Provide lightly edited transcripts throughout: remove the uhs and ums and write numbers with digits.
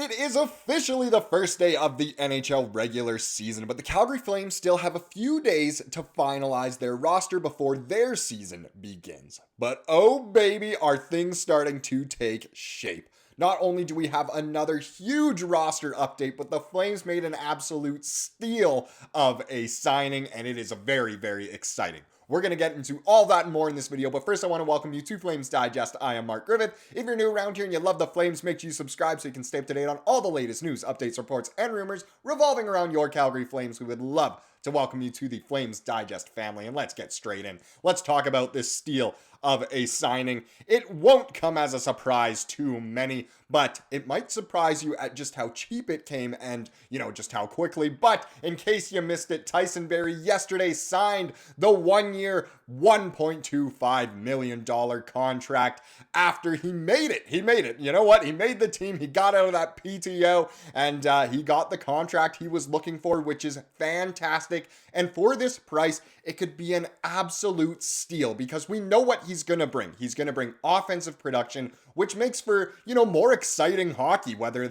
It is officially the first day of the NHL regular season, but the Calgary Flames still have a few days to finalize their roster before their season begins. But oh baby, are things starting to take shape. Not only do we have another huge roster update, but the Flames made an absolute steal of a signing, and it is very, very exciting. We're going to get into all that and more in this video, but first I want to welcome you to Flames Digest. I am Mark Griffith. If you're new around here and you love the Flames, make sure you subscribe so you can stay up to date on all the latest news, updates, reports, and rumors revolving around your Calgary Flames. We would love to welcome you to the Flames Digest family, and let's get straight in. Let's talk about this steal of a signing. It won't come as a surprise to many, but it might surprise you at just how cheap it came and, just how quickly. But in case you missed it, Tyson Barrie yesterday signed the one-year, $1.25 million contract after he made it. He made it. You know what? He made the team. He got out of that PTO, and he got the contract he was looking for, which is fantastic. And for this price, it could be an absolute steal because we know what he's going to bring. He's going to bring offensive production, which makes for, more exciting hockey, whether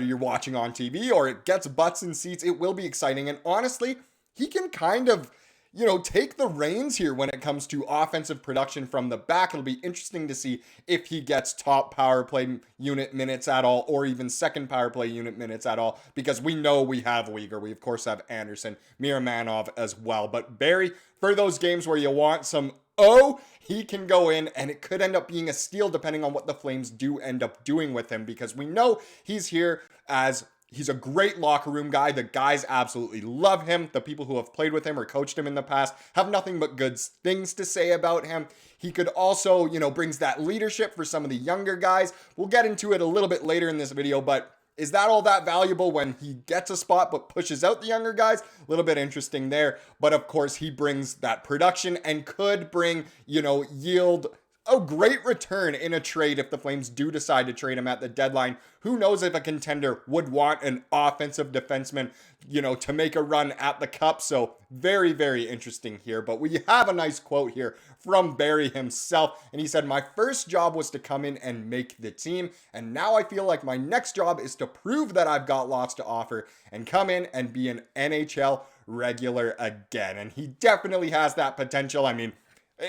you're watching on TV or it gets butts in seats. It will be exciting. And honestly, he can kind of take the reins here when it comes to offensive production from the back. It'll be interesting to see if he gets top power play unit minutes at all, or even second power play unit minutes at all, because we know we have Weegar. We, of course, have Andersson, Miramanov as well. But Barrie, for those games where you want some he can go in, and it could end up being a steal depending on what the Flames do end up doing with him, because we know he's here as he's a great locker room guy. The guys absolutely love him. The people who have played with him or coached him in the past have nothing but good things to say about him. He could also, brings that leadership for some of the younger guys. We'll get into it a little bit later in this video, but is that all that valuable when he gets a spot but pushes out the younger guys? A little bit interesting there. But of course, he brings that production and could bring, yield a great return in a trade if the Flames do decide to trade him at the deadline. Who knows if a contender would want an offensive defenseman, to make a run at the cup. So very, very interesting here. But we have a nice quote here from Barrie himself. And he said, "My first job was to come in and make the team. And now I feel like my next job is to prove that I've got lots to offer and come in and be an NHL regular again." And he definitely has that potential. I mean,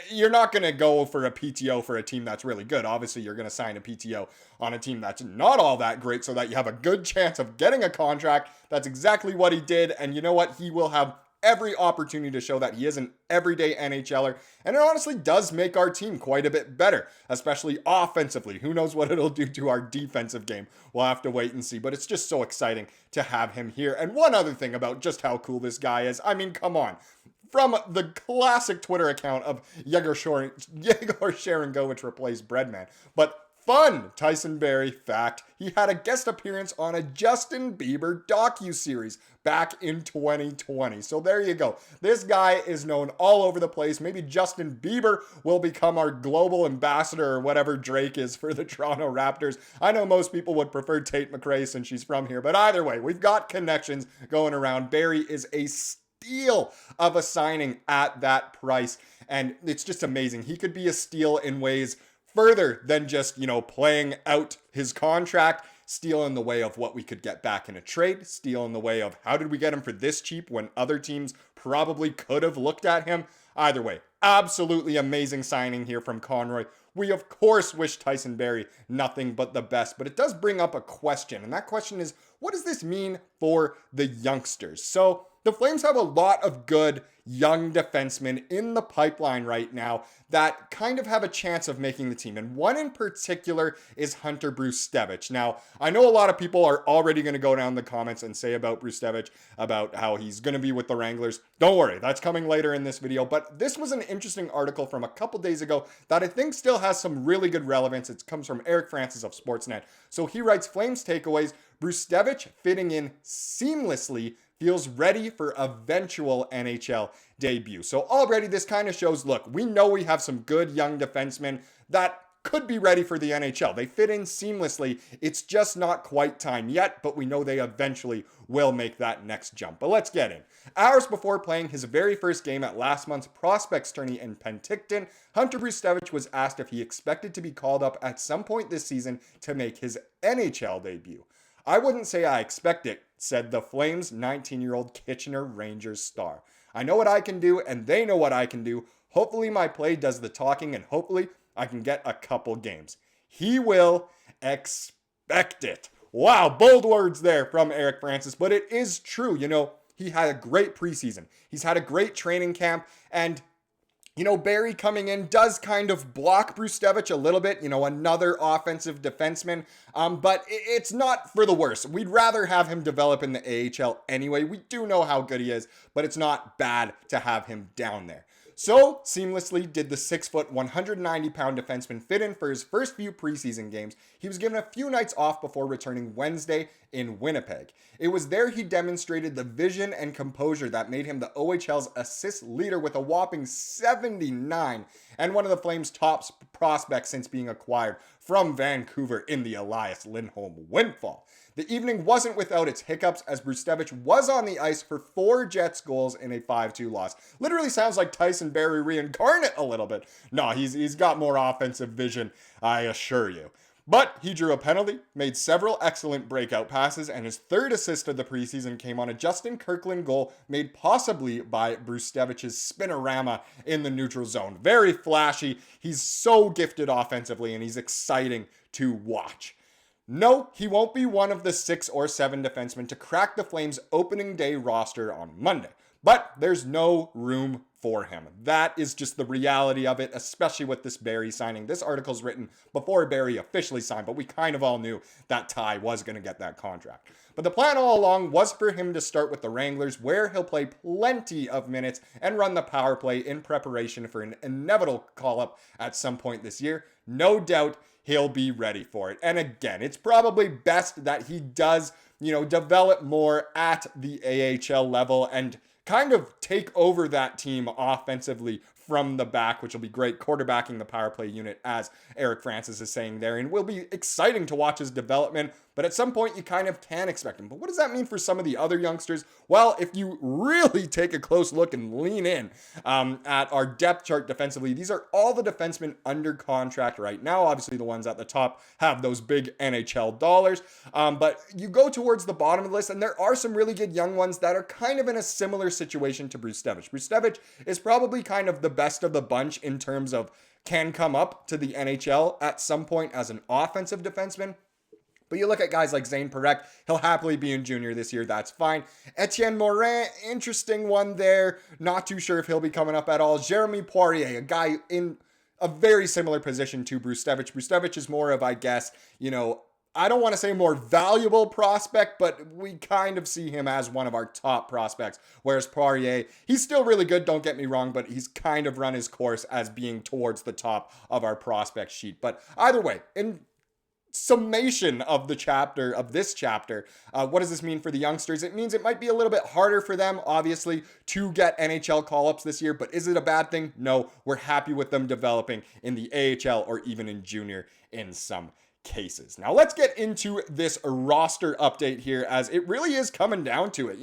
you're not going to go for a PTO for a team that's really good. Obviously, you're going to sign a PTO on a team that's not all that great so that you have a good chance of getting a contract. That's exactly what he did. And you know what? He will have every opportunity to show that he is an everyday NHLer. And it honestly does make our team quite a bit better, especially offensively. Who knows what it'll do to our defensive game? We'll have to wait and see. But it's just so exciting to have him here. And one other thing about just how cool this guy is. I mean, come on. From the classic Twitter account of Yegor Sharangovich replaced Breadman. But fun Tyson Barrie fact, he had a guest appearance on a Justin Bieber docuseries back in 2020. So there you go. This guy is known all over the place. Maybe Justin Bieber will become our global ambassador or whatever Drake is for the Toronto Raptors. I know most people would prefer Tate McRae since she's from here. But either way, we've got connections going around. Barrie is a steal of a signing at that price, and it's just amazing. He could be a steal in ways further than just playing out his contract. Steal in the way of what we could get back in a trade. Steal in the way of how did we get him for this cheap when other teams probably could have looked at him. Either way, absolutely amazing signing here from Conroy. We of course wish Tyson Barrie nothing but the best, but it does bring up a question, and that question is, what does this mean for the youngsters? So the Flames have a lot of good young defensemen in the pipeline right now that kind of have a chance of making the team. And one in particular is Hunter Brustevich. Now, I know a lot of people are already going to go down the comments and say about Brustevich, about how he's going to be with the Wranglers. Don't worry, that's coming later in this video. But this was an interesting article from a couple days ago that I think still has some really good relevance. It comes from Eric Francis of Sportsnet. So he writes, Flames takeaways, Brustevich fitting in seamlessly, feels ready for eventual NHL debut. So already this kind of shows, look, we know we have some good young defensemen that could be ready for the NHL. They fit in seamlessly. It's just not quite time yet, but we know they eventually will make that next jump. But let's get in. Hours before playing his very first game at last month's Prospects tourney in Penticton, Hunter Brzustewicz was asked if he expected to be called up at some point this season to make his NHL debut. "I wouldn't say I expect it," said the Flames' 19-year-old Kitchener Rangers star. "I know what I can do, and they know what I can do. Hopefully my play does the talking, and hopefully I can get a couple games." He will expect it. Wow, bold words there from Eric Francis, but it is true. He had a great preseason. He's had a great training camp, and Barrie coming in does kind of block Brzustewicz a little bit, another offensive defenseman, but it's not for the worse. We'd rather have him develop in the AHL anyway. We do know how good he is, but it's not bad to have him down there. So seamlessly did the 6-foot, 190-pound defenseman fit in for his first few preseason games. He was given a few nights off before returning Wednesday in Winnipeg. It was there he demonstrated the vision and composure that made him the OHL's assist leader with a whopping 79 and one of the Flames' top prospects since being acquired from Vancouver in the Elias Lindholm windfall. The evening wasn't without its hiccups as Brzustewicz was on the ice for 4 Jets goals in a 5-2 loss. Literally sounds like Tyson Barrie reincarnate a little bit. No, he's got more offensive vision, I assure you. But he drew a penalty, made several excellent breakout passes, and his third assist of the preseason came on a Justin Kirkland goal made possibly by Brzustewicz's spinorama in the neutral zone. Very flashy. He's so gifted offensively, and he's exciting to watch. No, he won't be one of the 6 or 7 defensemen to crack the Flames' opening day roster on Monday. But there's no room for him. That is just the reality of it, especially with this Barrie signing. This article's written before Barrie officially signed, but we kind of all knew that Ty was going to get that contract. But the plan all along was for him to start with the Wranglers, where he'll play plenty of minutes and run the power play in preparation for an inevitable call-up at some point this year. No doubt he'll be ready for it. And again, it's probably best that he does, develop more at the AHL level and kind of take over that team offensively from the back, which will be great, quarterbacking the power play unit, as Eric Francis is saying there, and will be exciting to watch his development, but at some point you kind of can expect him. But what does that mean for some of the other youngsters? Well, if you really take a close look and lean in at our depth chart defensively, these are all the defensemen under contract right now. Obviously, the ones at the top have those big NHL dollars, but you go towards the bottom of the list, and there are some really good young ones that are kind of in a similar situation to Brzustewicz. Brzustewicz is probably kind of the best of the bunch in terms of can come up to the NHL at some point as an offensive defenseman. But you look at guys like Zane Parekh, he'll happily be in junior this year, that's fine. Etienne Morin, interesting one there. Not too sure if he'll be coming up at all. Jeremy Poirier, a guy in a very similar position to Brzustewicz. Brzustewicz is more of, I guess, I don't want to say more valuable prospect, but we kind of see him as one of our top prospects. Whereas Poirier, he's still really good, don't get me wrong, but he's kind of run his course as being towards the top of our prospect sheet. But either way, in summation of this chapter, what does this mean for the youngsters? It means it might be a little bit harder for them, obviously, to get NHL call-ups this year, but is it a bad thing? No, we're happy with them developing in the AHL or even in junior in some cases. Now let's get into this roster update here, as it really is coming down to it.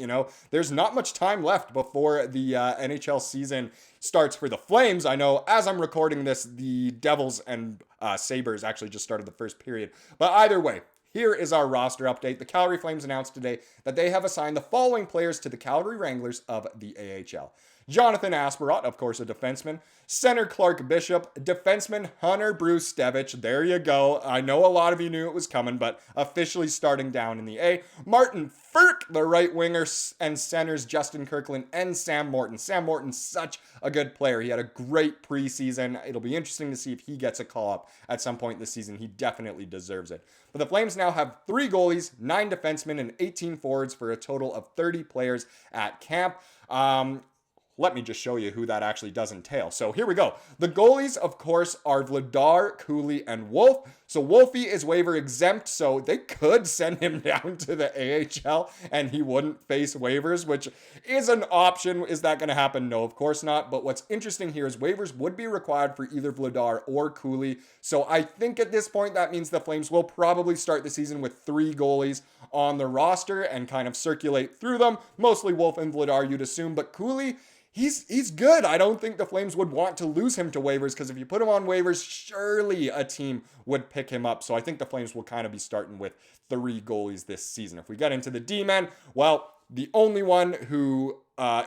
There's not much time left before the NHL season starts for the Flames. I know as I'm recording this, the Devils and Sabres actually just started the first period. But either way, here is our roster update. The Calgary Flames announced today that they have assigned the following players to the Calgary Wranglers of the AHL. Jonathan Asperot, of course, a defenseman. Center Clark Bishop. Defenseman Hunter Brzustewicz. There you go. I know a lot of you knew it was coming, but officially starting down in the A. Martin Ferk, the right winger, and centers Justin Kirkland and Sam Morton. Sam Morton's such a good player. He had a great preseason. It'll be interesting to see if he gets a call-up at some point this season. He definitely deserves it. But the Flames now have 3 goalies, 9 defensemen, and 18 forwards for a total of 30 players at camp. let me just show you who that actually does entail. So here we go. The goalies, of course, are Vladar, Cooley, and Wolf. So Wolfie is waiver exempt, so they could send him down to the AHL and he wouldn't face waivers, which is an option. Is that going to happen? No, of course not. But what's interesting here is waivers would be required for either Vladar or Cooley. So I think at this point that means the Flames will probably start the season with 3 goalies on the roster and kind of circulate through them. Mostly Wolf and Vladar, you'd assume, but Cooley, he's good. I don't think the Flames would want to lose him to waivers, because if you put him on waivers, surely a team would pick him up. So I think the Flames will kind of be starting with 3 goalies this season. If we get into the D-men, well, the only one who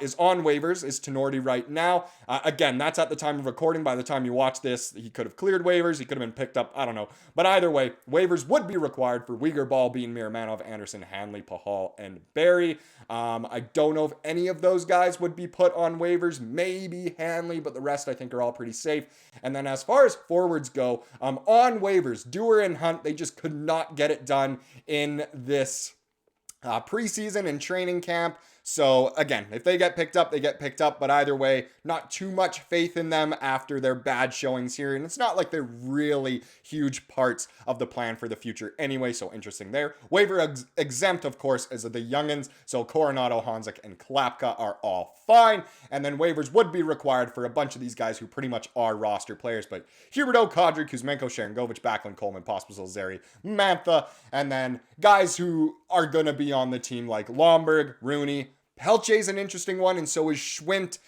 is on waivers is Tenorti right now. Again, that's at the time of recording. By the time you watch this, he could have cleared waivers. He could have been picked up. I don't know. But either way, waivers would be required for Weegar, Ball, Bean, Miramanov, Andersson, Hanley, Pahal, and Barry. I don't know if any of those guys would be put on waivers. Maybe Hanley, but the rest I think are all pretty safe. And then as far as forwards go, on waivers, Dewar and Hunt, they just could not get it done in this preseason and training camp. So again, if they get picked up, they get picked up. But either way, not too much faith in them after their bad showings here. And it's not like they're really huge parts of the plan for the future anyway. So interesting there. Waiver exempt, of course, is the youngins. So Coronado, Honzek, and Klapka are all fine. And then waivers would be required for a bunch of these guys who pretty much are roster players. But Huberdeau, Kadri, Kuzmenko, Sharangovich, Backlund, Coleman, Pospisil, Zeri, Mantha. And then guys who are going to be on the team like Lomberg, Rooney. Pelche's an interesting one, and so is Schwint.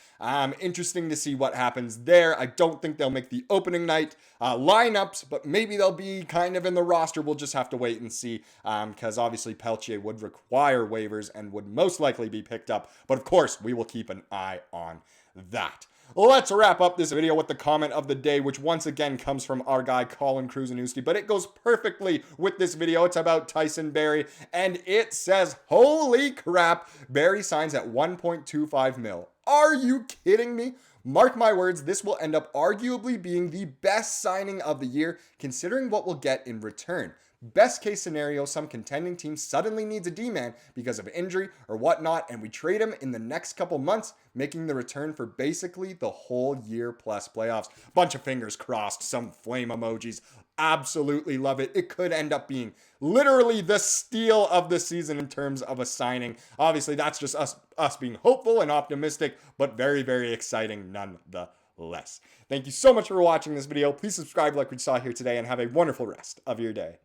Interesting to see what happens there. I don't think they'll make the opening night lineups, but maybe they'll be kind of in the roster. We'll just have to wait and see, because obviously Pelche would require waivers and would most likely be picked up. But of course, we will keep an eye on that. Let's wrap up this video with the comment of the day, which once again comes from our guy Colin Kruzanowski, but it goes perfectly with this video. It's about Tyson Barrie, and it says, holy crap, Barrie signs at 1.25 mil. Are you kidding me? Mark my words, this will end up arguably being the best signing of the year, considering what we'll get in return. Best case scenario, some contending team suddenly needs a D-man because of injury or whatnot, and we trade him in the next couple months, making the return for basically the whole year plus playoffs. Bunch of fingers crossed, some flame emojis. Absolutely love it. It could end up being literally the steal of the season in terms of a signing. Obviously, that's just us being hopeful and optimistic, but very, very exciting nonetheless. Thank you so much for watching this video. Please subscribe like we saw here today, and have a wonderful rest of your day.